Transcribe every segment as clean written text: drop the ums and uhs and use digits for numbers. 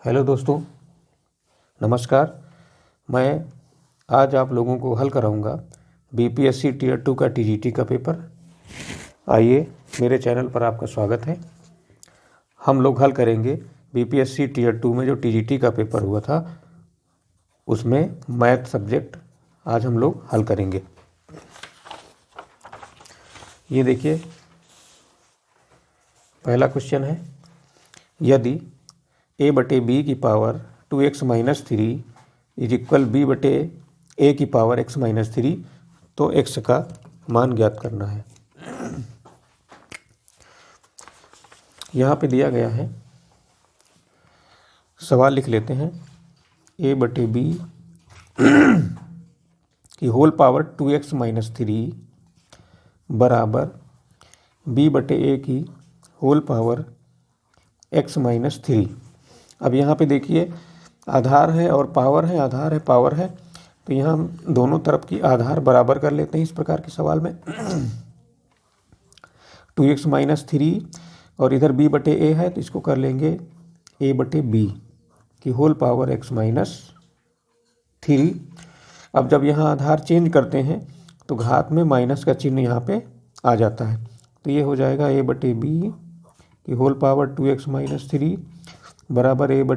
Hello दोस्तों, नमस्कार। मैं आज आप लोगों को हल कराऊंगा बीपीएससी टीयर 2 का टीजीटी का पेपर। आइए, मेरे चैनल पर आपका स्वागत है। हम लोग हल करेंगे बीपीएससी टीयर 2 में जो टीजीटी का पेपर हुआ था, उसमें मैथ सब्जेक्ट आज हम लोग हल करेंगे। ये देखिए, पहला क्वेश्चन है, यदि a/b की power 2x - 3 is equal b/a की पावर x - 3 तो x का मान ज्ञात करना है। यहाँ पे दिया गया है, सवाल लिख लेते हैं। a/b की होल पावर 2x - 3 बराबर b/a की होल पावर x - 3। अब यहाँ पे देखिए, आधार है और पावर है, आधार है पावर है, तो यहाँ हम दोनों तरफ की आधार बराबर कर लेते हैं। इस प्रकार के सवाल में 2x - 3 और इधर b/a है, तो इसको कर लेंगे a/b की होल पावर x - 3। अब जब यहाँ आधार चेंज करते हैं तो घात में माइनस का चिन्ह यहाँ पे आ जाता है, तो ये हो जाएगा a/b की होल पावर 2x - 3 बराबर a/b -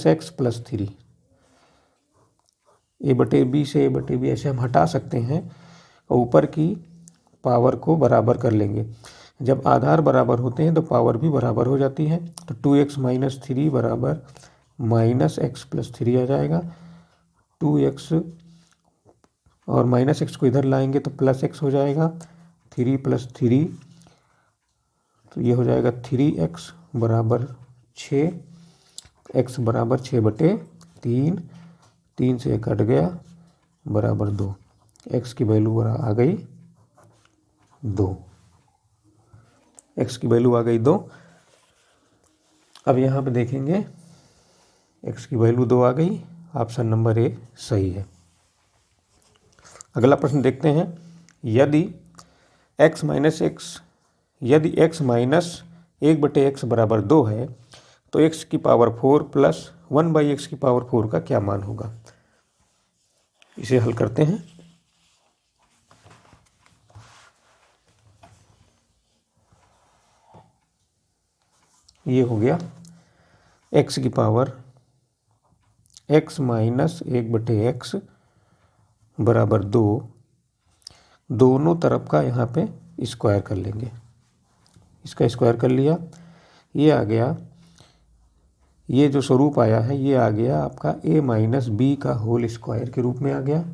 x + 3। a/b से a/b ऐसे हम हटा सकते हैं और ऊपर की पावर को बराबर कर लेंगे। जब आधार बराबर होते हैं तो पावर भी बराबर हो जाती है, तो 2x - 3 बराबर -x + 3 आ जाएगा। 2x और -x को इधर लाएंगे तो +x हो जाएगा। 3 + 3 तो ये हो जाएगा 3x बराबर 6, x बराबर 6/3, 3 से कट गया बराबर 2। x की वैल्यू आ गई 2, x की वैल्यू आ गई 2। अब यहाँ पे देखेंगे, x की वैल्यू 2 आ गई, ऑप्शन नंबर ए सही है। अगला प्रश्न देखते हैं, यदि x - 1/x बराबर 2 है तो x की पावर 4 + 1/x की पावर 4 का क्या मान होगा। इसे हल करते हैं। ये हो गया x की पावर x - 1/x बराबर 2, दोनों तरफ का यहाँ पे स्क्वायर कर लेंगे। इसका स्क्वायर कर लिया, ये आ गया, ये जो स्वरूप आया है ये आ गया आपका a - b का होल स्क्वायर के रूप में आ गया।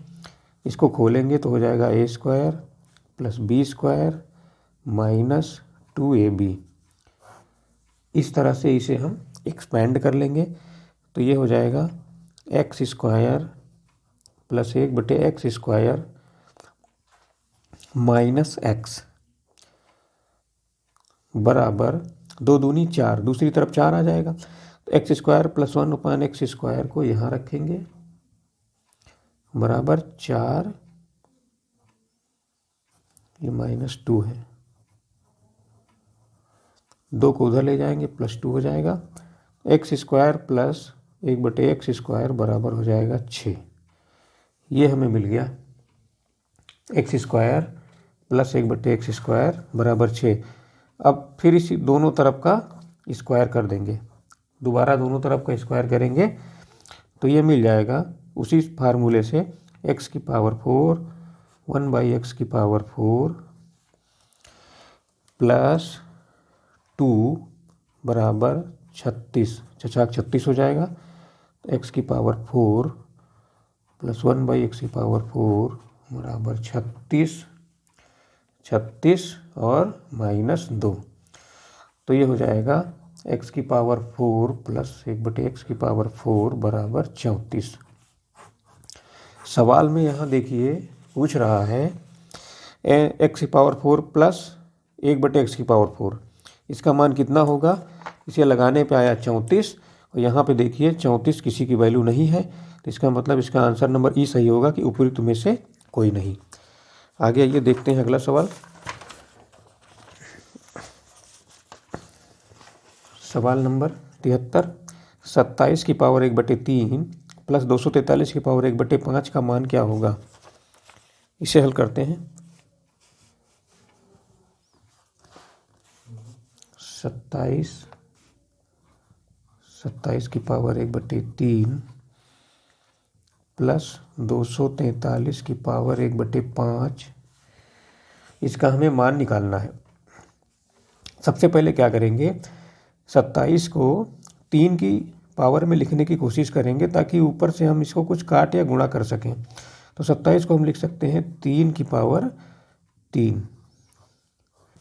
इसको खोलेंगे तो हो जाएगा a² + b² - 2ab। इस तरह से इसे हम एक्सपेंड कर लेंगे, तो ये हो जाएगा x² + 1/x² - x बराबर 2 दूनी 4, दूसरी तरफ 4 आ जाएगा, तो x² + 1/x² को यहाँ रखेंगे बराबर 4, ये -2 है, 2 को उधर ले जाएंगे +2 हो जाएगा। x² + 1/x² बराबर हो जाएगा 6। ये हमें मिल गया, x² + 1/x² बराबर 6। अब फिर इसी दोनों तरफ का स्क्वायर कर देंगे, दोबारा दोनों तरफ का स्क्वायर करेंगे तो ये मिल जाएगा उसी फार्मूले से, x की पावर 4 1/x की पावर 4 + 2 बराबर 36, 36 हो जाएगा। x की पावर 4 + 1/x की पावर 4 बराबर 36, 36 और -2, तो ये हो जाएगा x की पावर 4 + 1/x की पावर 4 बराबर 34। सवाल में यहाँ देखिए पूछ रहा है x की पावर 4 + 1/x की पावर 4, इसका मान कितना होगा। इसे लगाने पे आया 34, और यहाँ पे देखिए 34 किसी की वैल्यू नहीं है, तो इसका मतलब इसका आंसर नंबर ई सही होगा कि उपयुक्त में से कोई नहीं। आगे आइए देखते हैं अगला सवाल। सवाल नंबर 73, 27 की पावर 1/3 प्लस 243 की पावर 1/5 का मान क्या होगा। इसे हल करते हैं। 27 की पावर 1/3 प्लस 243 की पावर 1/5, इसका हमें मान निकालना है। सबसे पहले क्या करेंगे, 27 को 3 की पावर में लिखने की कोशिश करेंगे ताकि ऊपर से हम इसको कुछ काट या गुणा कर सकें। तो 27 को हम लिख सकते हैं 3 की पावर 3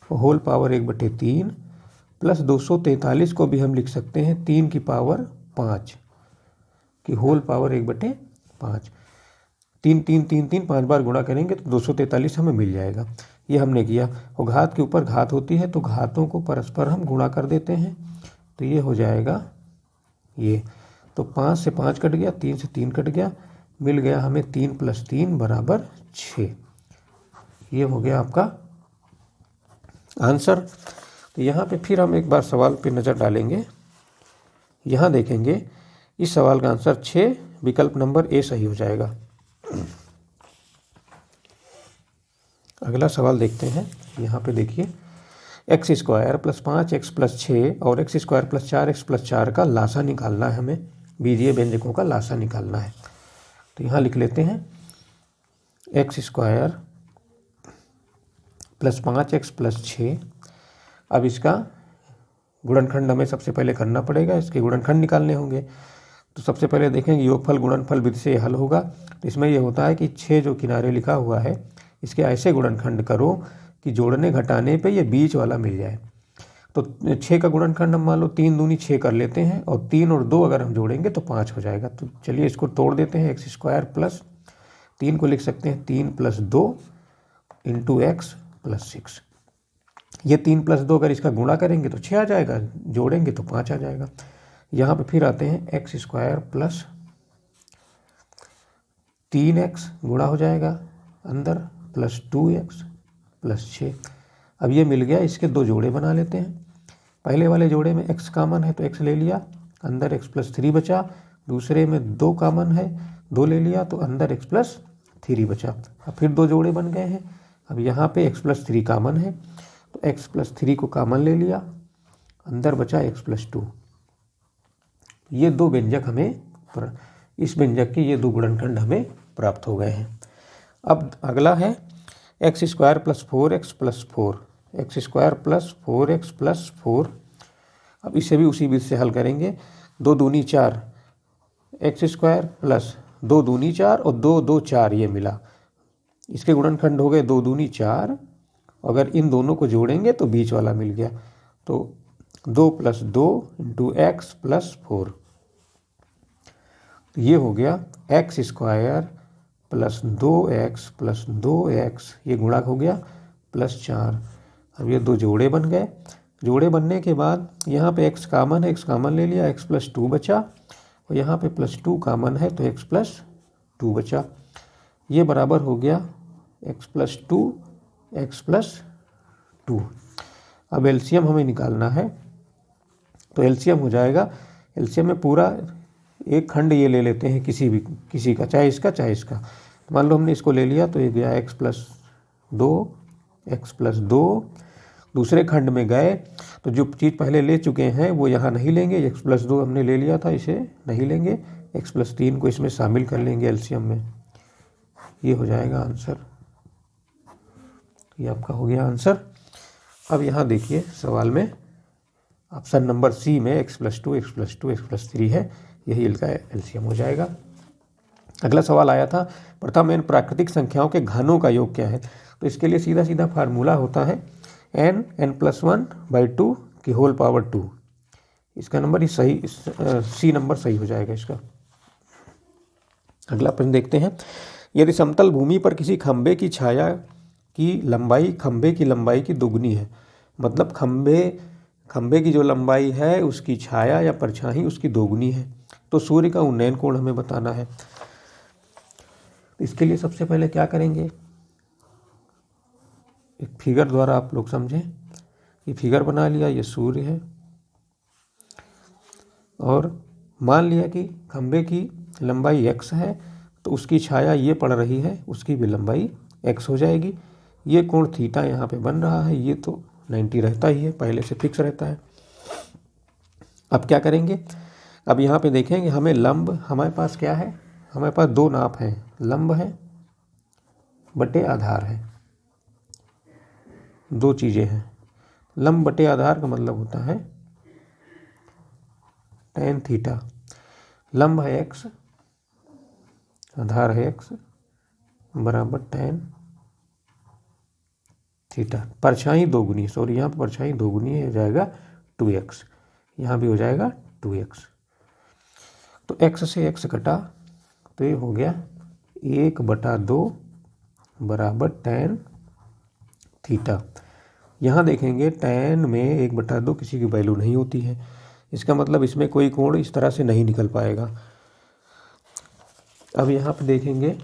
होल पावर 1/3 प्लस 243 को भी हम लिख सकते हैं 3 की पावर 5 की होल पावर 1/5। 3 3 3 3 5 बार गुणा करेंगे तो 243 हमें मिल जाएगा। ये हमने किया। और घात के ऊपर घात होती है तो घातों को परस्पर हम गुणा कर देते हैं। तो ये हो जाएगा ये। तो 5 से 5 कट गया, 3 से 3 कट गया, मिल गया हमें 3 + 3 = 6। ये हो गया आपका आंसर। तो यहाँ पे फिर हम एक बार सवाल पे नज़र डालेंगे। यहाँ देखेंगे इस सवाल का आंसर 6, विकल्प नंबर ए सही हो जाएगा। अगला सवाल देखते हैं। यहाँ पे देखिए x² + 5x + 6 और x² + 4x + 4 का लासा निकालना है हमें। बीजीय व्यंजकों का लासा निकालना है। तो यहाँ लिख लेते हैं x² + 5x + 6। अब इसका गुणनखंड हमें सबसे पहले करना पड़ेगा, इसके गुणनखंड निकालने होंगे। तो सबसे पहले देखेंगे योगफल गुणनफल विधि से हल होगा। तो इसमें यह होता है कि 6 जो किनारे लिखा हुआ है इसके ऐसे गुणनखंड करो कि जोड़ने घटाने पे ये बीच वाला मिल जाए। तो 6 का गुणनखंड हम मान लो 3 दूनी 6 कर लेते हैं और 3 और 2 अगर हम जोड़ेंगे तो 5 हो जाएगा। तो चलिए इसको तोड़ देते हैं। x² + 3 को लिख सकते हैं 3 + 2 × x + 6। ये 3 + 2 अगर इसका गुणा करेंगे तो 6 आ जाएगा, जोड़ेंगे तो 5 आ जाएगा। यहाँ पे फिर आते हैं x² + 3x गुणा हो जाएगा अंदर प्लस 2x + 6। अब ये मिल गया, इसके दो जोड़े बना लेते हैं। पहले वाले जोड़े में x कॉमन है तो x ले लिया, अंदर x + 3 बचा। दूसरे में 2 कॉमन है, 2 ले लिया तो अंदर x + 3 बचा। अब फिर दो जोड़े बन गए हैं। अब यहाँ पे x + 3 कॉमन है तो x + 3 को कॉमन ले लिया, अंदर बचा x + 2। ये दो व्यंजक हमें, इस व्यंजक के ये दो गुणनखंड हमें प्राप्त हो गए हैं। अब अगला है x² + 4x + 4, x² + 4x + 4। अब इसे भी उसी विधि से हल करेंगे। 2 दूनी 4, x² + 2 दूनी 4 और 2 2 4 ये मिला। इसके गुणनखंड हो गए 2 दूनी 4। अगर इन दोनों को जोड़ेंगे तो बीच वाला मिल गया। तो 2 + 2 × x + 4। ये हो गया x² + 2x + 2x, ये गुणा हो गया +4। अब ये दो जोड़े बन गए। जोड़े बनने के बाद यहाँ पे x कॉमन है, x कॉमन ले लिया, x + 2 बचा। और यहाँ पे +2 कॉमन है तो x + 2 बचा। ये बराबर हो गया x + 2 x + 2। अब एलसीएम हमें निकालना है। तो एलसीएम हो जाएगा, एलसीएम में पूरा एक खंड ये ले लेते हैं किसी का, चाहे इसका चाहे इसका। तो मान लो हमने इसको ले लिया तो ये गया x + 2 x + 2। दूसरे खंड में गए तो जो चीज़ पहले ले चुके हैं वो यहाँ नहीं लेंगे। x + 2 हमने ले लिया था, इसे नहीं लेंगे। x + 3 को इसमें शामिल कर लेंगे एलसीएम में। ये हो जाएगा आंसर। ये आपका हो गया आंसर। अब यहाँ देखिए सवाल में ऑप्शन नंबर सी में x + 2 x + 2 x + 3 है, यही इनका एलसीएम हो जाएगा। अगला सवाल आया था प्रथम n प्राकृतिक संख्याओं के घनों का योग क्या है। तो इसके लिए सीधा सीधा फार्मूला होता है n + 1/2 की होल पावर 2। इसका नंबर ही सही, सी नंबर सही हो जाएगा इसका। अगला प्रश्न देखते हैं। यदि समतल भूमि पर किसी खंभे की छाया की लंबाई खंभे की लंबाई की दोगुनी है, मतलब खंभे की जो लंबाई है उसकी छाया या परछाई उसकी दोगुनी है, तो सूर्य का उन्नयन कोण हमें बताना है। इसके लिए सबसे पहले क्या करेंगे, एक फिगर द्वारा आप लोग समझें। ये फिगर बना लिया, ये सूर्य है, और मान लिया कि खंभे की लंबाई x है तो उसकी छाया ये पड़ रही है, उसकी भी लंबाई x हो जाएगी। ये कोण थीटा यहाँ पे बन रहा है, ये तो 90 रहता ही है, पहले से फिक्स रहता है। अब क्या करेंगे, अब यहाँ पे देखेंगे हमें लंब, हमारे पास क्या है, हमारे पास दो नाप हैं, लंब है बटे आधार है, दो चीज़ें हैं। लंब बटे आधार का मतलब होता है tan थीटा। लंब है x, आधार है x, बराबर tan थीटा। परछाई दोगुनी, सॉरी यहाँ पर परछाई दोगुनी हो जाएगा 2x, यहाँ भी हो जाएगा 2x। तो x से x कटा तो ये हो गया 1/2 बराबर tan थीटा। यहाँ देखेंगे tan में 1/2 किसी की वैल्यू नहीं होती है, इसका मतलब इसमें कोई कोण इस तरह से नहीं निकल पाएगा। अब यहाँ पे देखेंगे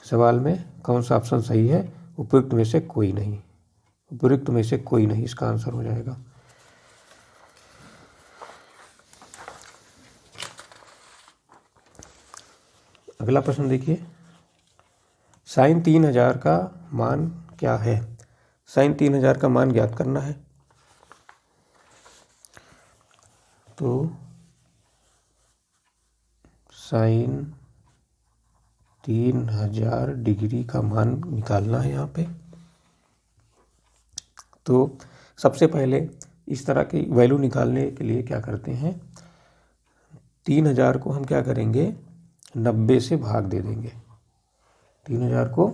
सवाल में कौन सा ऑप्शन सही है, उपयुक्त में से कोई नहीं, उपयुक्त में से कोई नहीं इसका आंसर हो जाएगा। अगला प्रश्न देखिए, साइन 3000 का मान क्या है। साइन 3000 का मान ज्ञात करना है। तो साइन 3000 डिग्री का मान निकालना है यहाँ पे। तो सबसे पहले इस तरह की वैल्यू निकालने के लिए क्या करते हैं, 3000 को हम क्या करेंगे 90 से भाग दे देंगे। 3000 को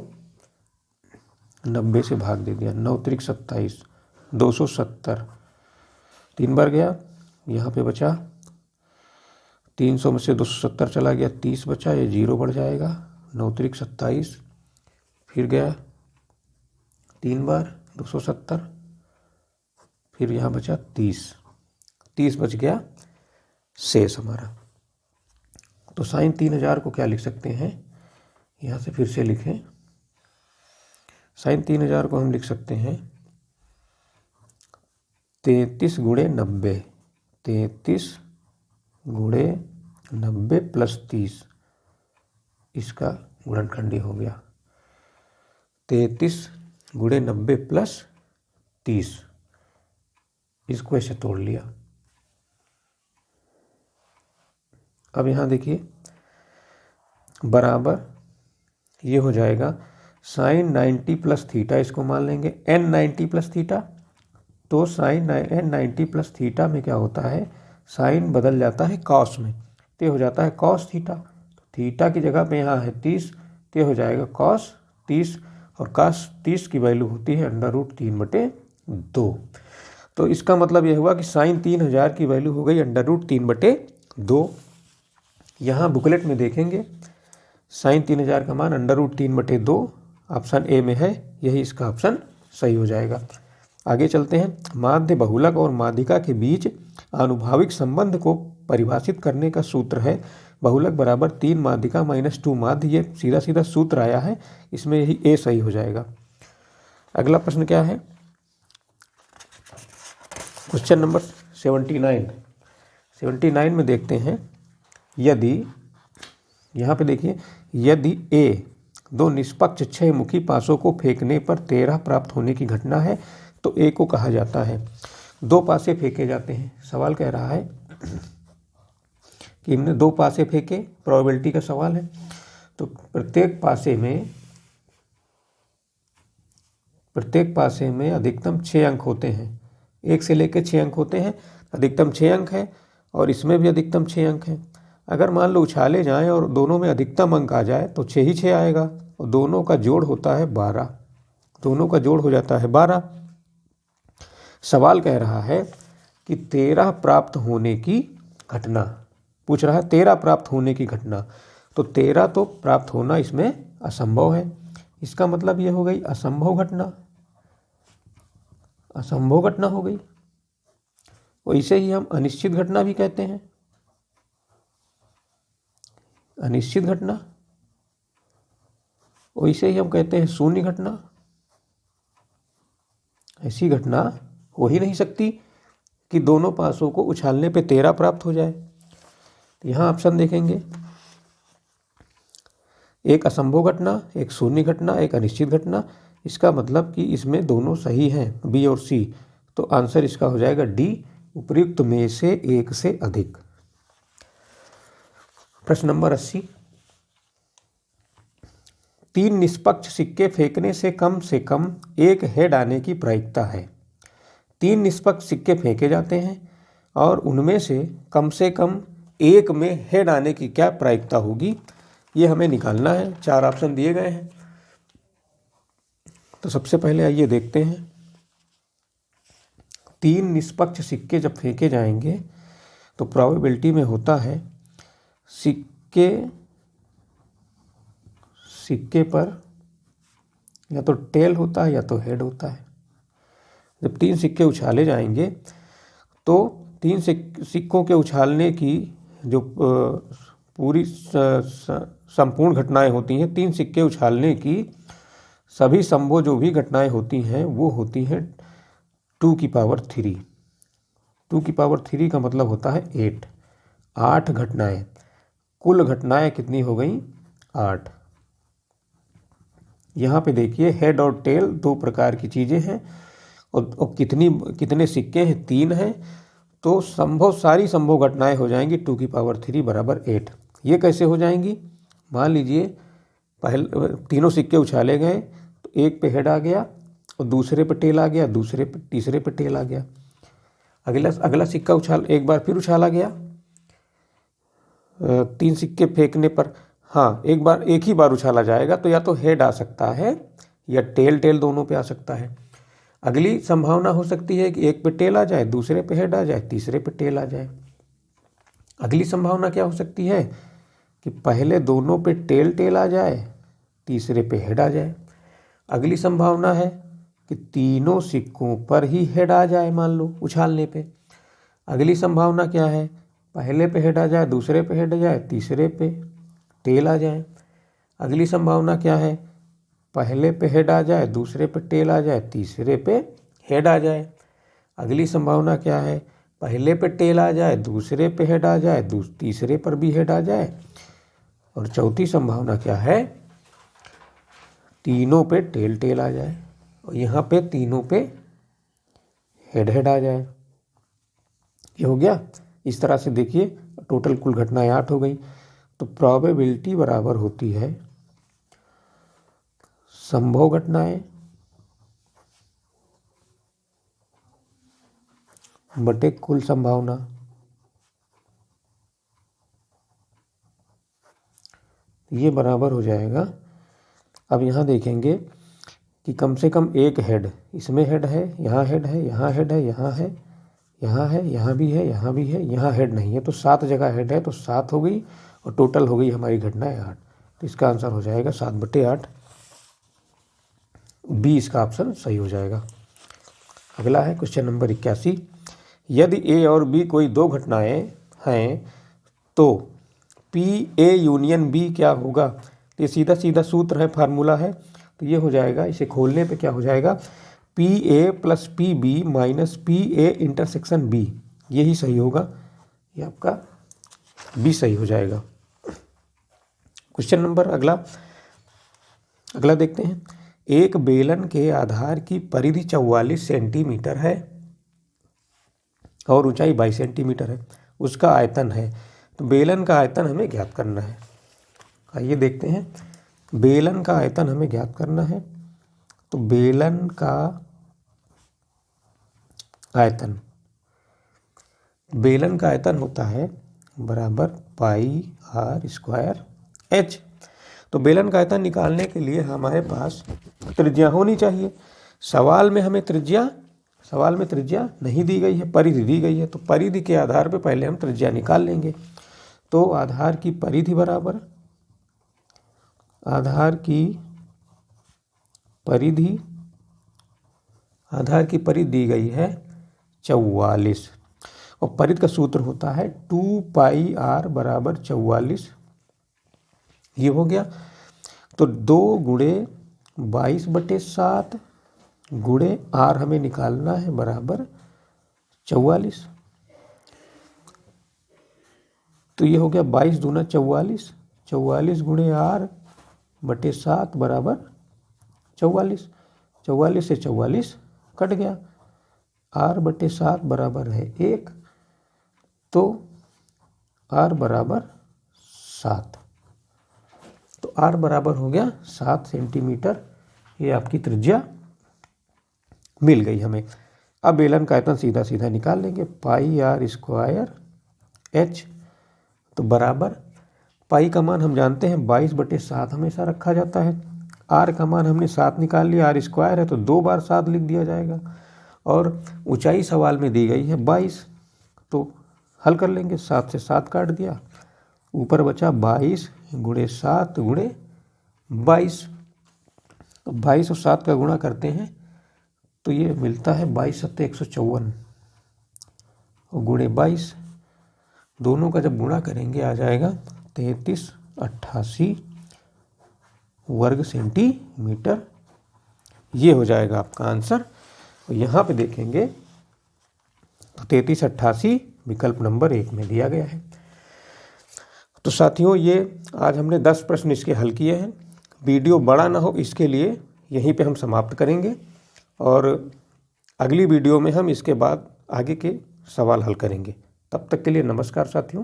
90 से भाग दे दिया, 9 त्रिक 27, 270, 3 बार गया, यहाँ पे बचा 300 में से 270 चला गया, 30 बचा, ये 0 बढ़ जाएगा, 9 त्रिक 27, फिर गया 3 बार 270, फिर यहाँ बचा 30 बच गया शेष हमारा। तो साइन 3000 को क्या लिख सकते हैं, यहाँ से फिर से लिखें, साइन 3000 को हम लिख सकते हैं 33 गुणे 90, 33 गुणे 90 प्लस 30, इसका गुणनखंडी हो गया। 33 गुणे 90 प्लस 30, इसको ऐसे तोड़ लिया। अब यहाँ देखिए बराबर ये हो जाएगा साइन 90 प्लस थीटा, इसको मान लेंगे n 90 प्लस थीटा। तो साइन n 90 प्लस थीटा में क्या होता है, साइन बदल जाता है कॉस में, तो हो जाता है कॉस थीटा। तो थीटा की जगह पे यहाँ है 30, तो हो जाएगा कॉस 30, और कॉस 30 की वैल्यू होती है √3/2। तो इसका मतलब यह हुआ कि साइन 3000 की वैल्यू हो गई √3/2। यहाँ बुकलेट में देखेंगे साइन 3000 का मान √3/2 ऑप्शन ए में है, यही इसका ऑप्शन सही हो जाएगा। आगे चलते हैं, माध्य बहुलक और माध्यिका के बीच आनुभाविक संबंध को परिभाषित करने का सूत्र है बहुलक बराबर 3 माध्यिका -2 माध्य। ये सीधा सीधा सूत्र आया है, इसमें यही ए सही हो जाएगा। अगला प्रश्न क्या है, क्वेश्चन नंबर 79 में देखते हैं, यदि यहाँ पे देखिए, यदि ए दो निष्पक्ष 6 मुखी पासों को फेंकने पर 13 प्राप्त होने की घटना है तो ए को कहा जाता है। 2 पासे फेंके जाते हैं, सवाल कह रहा है कि हमने 2 पासे फेंके, प्रोबेबिलिटी का सवाल है। तो प्रत्येक पासे में अधिकतम 6 अंक होते हैं, 1 से लेकर 6 अंक होते हैं, अधिकतम 6 अंक है, और इसमें भी अधिकतम 6 अंक है। अगर मान लो उछाले जाएं और दोनों में अधिकतम अंक आ जाए तो 6 ही 6 आएगा, और दोनों का जोड़ होता है 12, दोनों का जोड़ हो जाता है 12। सवाल कह रहा है कि 13 प्राप्त होने की घटना पूछ रहा है, 13 प्राप्त होने की घटना। तो 13 तो प्राप्त होना इसमें असंभव है, इसका मतलब ये हो गई असंभव घटना, असंभव घटना हो गई। वैसे ही हम अनिश्चित घटना भी कहते हैं, अनिश्चित घटना, वैसे ही हम कहते हैं शून्य घटना। ऐसी घटना हो ही नहीं सकती कि दोनों पासों को उछालने पे 13 प्राप्त हो जाए। तो यहाँ ऑप्शन देखेंगे, एक असंभव घटना, एक शून्य घटना, एक अनिश्चित घटना। इसका मतलब कि इसमें दोनों सही हैं, बी और सी। तो आंसर इसका हो जाएगा डी, उपयुक्त में से एक से अधिक। प्रश्न नंबर 80, 3 निष्पक्ष सिक्के फेंकने से कम एक हेड आने की प्रायिकता है। 3 निष्पक्ष सिक्के फेंके जाते हैं और उनमें से कम एक में हेड आने की क्या प्रायिकता होगी, ये हमें निकालना है। 4 ऑप्शन दिए गए हैं। तो सबसे पहले आइए देखते हैं, 3 निष्पक्ष सिक्के जब फेंके जाएंगे तो प्रोबेबिलिटी में होता है सिक्के पर या तो टेल होता है या तो हेड होता है। जब 3 सिक्के उछाले जाएंगे तो 3 सिक्कों के उछालने की जो पूरी संपूर्ण घटनाएं होती हैं, 3 सिक्के उछालने की सभी संभव जो भी घटनाएं होती हैं वो होती हैं 2 की पावर 3। 2 की पावर 3 का मतलब होता है 8 घटनाएं। कुल घटनाएं कितनी हो गई? 8। यहाँ पे देखिए, हेड और टेल 2 प्रकार की चीज़ें हैं और कितने सिक्के हैं? 3 हैं। तो सारी संभव घटनाएं हो जाएंगी 2 की पावर 3 बराबर 8। ये कैसे हो जाएंगी? मान लीजिए पहले तीनों सिक्के उछाले गए तो एक पे हेड आ गया और दूसरे पे टेल आ गया, तीसरे पे टेल आ गया। अगला सिक्का एक बार फिर उछाला गया 3 सिक्के फेंकने पर। हाँ, एक ही बार उछाला जाएगा तो या तो हेड आ सकता है या टेल दोनों पे आ सकता है। अगली संभावना हो सकती है कि एक पे टेल आ जाए, दूसरे पे हेड आ जाए, तीसरे पे टेल आ जाए। अगली संभावना क्या हो सकती है कि पहले दोनों पे टेल आ जाए, तीसरे पे हेड आ जाए। अगली संभावना है कि तीनों सिक्कों पर ही हेड आ जाए, मान लो उछालने पे। अगली संभावना क्या है? पहले पे हेड आ जाए, दूसरे पे हेड आ जाए, तीसरे पे टेल आ जाए। अगली संभावना क्या है? पहले पे हेड आ जाए, दूसरे पे टेल आ जाए, तीसरे पे हेड आ जाए। अगली संभावना क्या है? पहले पे टेल आ जाए, दूसरे पे हेड आ जाए, तीसरे पर भी हेड आ जाए। और चौथी संभावना क्या है? तीनों पे टेल आ जाए और यहाँ पे तीनों पे हेड आ जाए। ये हो गया। इस तरह से देखिए, टोटल कुल घटनाएं 8 हो गई। तो प्रोबेबिलिटी बराबर होती है संभव घटनाएं बटे कुल संभावना। ये बराबर हो जाएगा। अब यहाँ देखेंगे कि कम से कम एक हेड, इसमें हेड है, यहाँ हेड है, यहाँ हेड है, यहाँ है, यहाँ है, यहाँ भी है, यहाँ भी है, यहाँ हेड नहीं है। तो 7 जगह हेड है तो 7 हो गई और टोटल हो गई हमारी घटनाएं 8। तो इसका आंसर हो जाएगा 7/8। बी इसका ऑप्शन सही हो जाएगा। अगला है क्वेश्चन नंबर 81, यदि ए और बी कोई 2 घटनाएं हैं तो पी ए यूनियन बी क्या होगा? तो ये सीधा सूत्र है, फार्मूला है। तो ये हो जाएगा, इसे खोलने पे क्या हो जाएगा? P A plus P B minus P A intersection B. यही सही होगा, ये आपका बी सही हो जाएगा। क्वेश्चन नंबर अगला देखते हैं। एक बेलन के आधार की परिधि 44 सेंटीमीटर है और ऊंचाई 22 सेंटीमीटर है। उसका आयतन है। तो बेलन का आयतन हमें ज्ञात करना है। आइए देखते हैं, बेलन का आयतन हमें ज्ञात करना है। तो बेलन का आयतन होता है बराबर पाई आर स्क्वायर एच। तो बेलन का आयतन निकालने के लिए हमारे पास त्रिज्या होनी चाहिए। सवाल में त्रिज्या नहीं दी गई है, परिधि दी गई है। तो परिधि के आधार पर पहले हम त्रिज्या निकाल लेंगे। तो आधार की परिधि बराबर आधार की परिधि दी गई है 44 और परिधि का सूत्र होता है 2 पाई r बराबर 44। ये हो गया। तो 2 गुणे 22/7 गुणे r हमें निकालना है बराबर 44। तो ये हो गया 22 दूना 44, 44 गुणे R बटे 7 बराबर 44। 44 से 44 कट गया, R बटे 7 बराबर है 1, तो R बराबर 7। तो R बराबर हो गया 7 सेंटीमीटर। ये आपकी त्रिज्या मिल गई हमें। अब बेलन का आयतन सीधा सीधा निकाल लेंगे। पाई R स्क्वायर H, तो बराबर पाई का मान हम जानते हैं 22 बटे 7 हमेशा रखा जाता है। R का मान हमने 7 निकाल लिया, R स्क्वायर है तो 2 बार 7 लिख दिया जाएगा। और ऊंचाई सवाल में दी गई है 22, तो हल कर लेंगे। 7 से 7 काट दिया, ऊपर बचा 22 गुणे 7 गुणे 22। 22 और 7 का गुणा करते हैं तो ये मिलता है 22 सत्ते 154 और गुणे 22, दोनों का जब गुणा करेंगे आ जाएगा 3388 वर्ग सेंटीमीटर। ये हो जाएगा आपका आंसर। और यहाँ पे देखेंगे तो 3388 विकल्प नंबर 1 में दिया गया है। तो साथियों, ये आज हमने 10 प्रश्न इसके हल किए हैं। वीडियो बड़ा ना हो इसके लिए यहीं पे हम समाप्त करेंगे, और अगली वीडियो में हम इसके बाद आगे के सवाल हल करेंगे। तब तक के लिए नमस्कार साथियों।